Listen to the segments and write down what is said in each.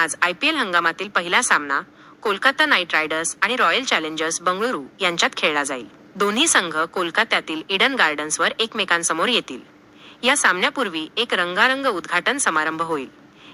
आज IPL हंगामातील पहिला सामना कोलकाता नाईट रायडर्स आणि रॉयल चॅलेंजर्स बंगळुरू यांच्यात खेळला जाईल. दोन्ही संघ कोलकात्यातील ईडन गार्डन्सवर एकमेकांसमोर येतील. या सामन्यापूर्वी एक रंगारंग उद्घाटन समारंभ होईल.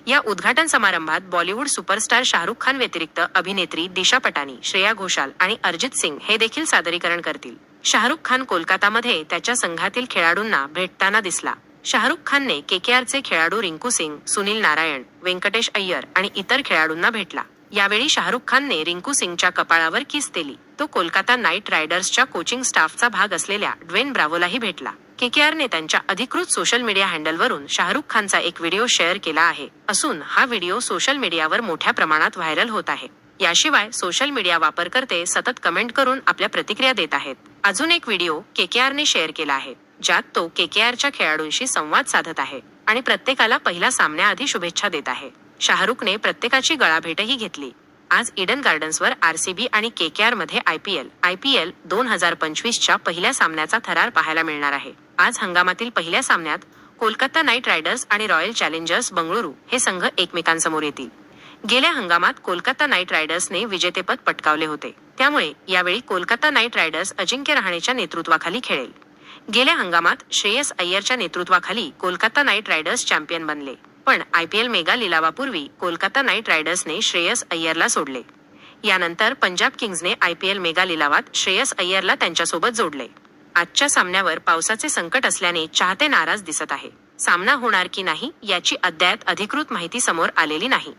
या उद्घाटन समारंभात बॉलिवूड सुपरस्टार शाहरुख खान व्यतिरिक्त अभिनेत्री दिशा पटानी, श्रेया घोषाल आणि अरिजित सिंग हे देखील सादरीकरण करतील. शाहरुख खान कोलकातामध्ये त्याच्या संघातील खेळाडूंना भेटताना दिसला. शाहरुख खानने KKRचे खेळाडू रिंकू सिंग, सुनील नारायण, व्यंकटेश अय्यर आणि इतर खेळाडूंना भेटला. यावेळी शाहरुख खानने रिंकू सिंगच्या कपाळावर किस दिली. तो कोलकाता नाईट रायडर्सच्या कोचिंग स्टाफचा भाग असलेल्या ड्वेन ब्राव्होलाही भेटला. KKRने त्यांच्या अधिकृत सोशल मीडिया हँडलवरून शाहरुख खानचा एक व्हिडिओ शेअर केला असून हा व्हिडिओ सोशल मीडियावर मोठ्या प्रमाणात व्हायरल होत आहे. याशिवाय सोशल मीडिया वापरकर्ते सतत कमेंट करून आपल्या प्रतिक्रिया देत आहेत. अजून एक व्हिडिओ KKRने शेअर केला आहे, ज्यात तो KKRच्या खेळाडूंशी संवाद साधत आहे आणि प्रत्येकाला पहिल्या सामन्याआधी शुभेच्छा देत आहे. शाहरुखने प्रत्येकाची गळाभेटही घेतली. आज ईडन गार्डन्सवर RCB आणि KKR मध्ये IPL 2025च्या पहिल्या सामन्याचा थरार पाहायला मिळणार आहे. आज हंगामातील पहिल्या सामन्यात कोलकाता नाईट रायडर्स आणि रॉयल चॅलेंजर्स बंगळुरू हे संघ एकमेकांसमोर येतील. गेल्या हंगामात कोलकाता नाईट रायडर्सने विजेतेपद पटकावले होते. त्यामुळे यावेळी कोलकाता नाईट रायडर्स अजिंक्य रहाणेच्या नेतृत्वाखाली खेळेल. गेल्या हंगामात श्रेयस अय्यरच्या नेतृत्वाखाली कोलकाता नाईट रायडर्स चॅम्पियन बनले. पण IPL मेगा लिलावापूर्वी कोलकाता नाईट रायडर्सने श्रेयस अय्यरला सोडले. यानंतर पंजाब किंग्जने IPL मेगा लिलावात श्रेयस अय्यरला त्यांच्यासोबत जोडले. आजच्या सामन्यावर पावसाचे संकट असल्याने चाहते नाराज दिसत आहे. सामना होणार की नाही याची अद्याप अधिकृत माहिती समोर आलेली नाही.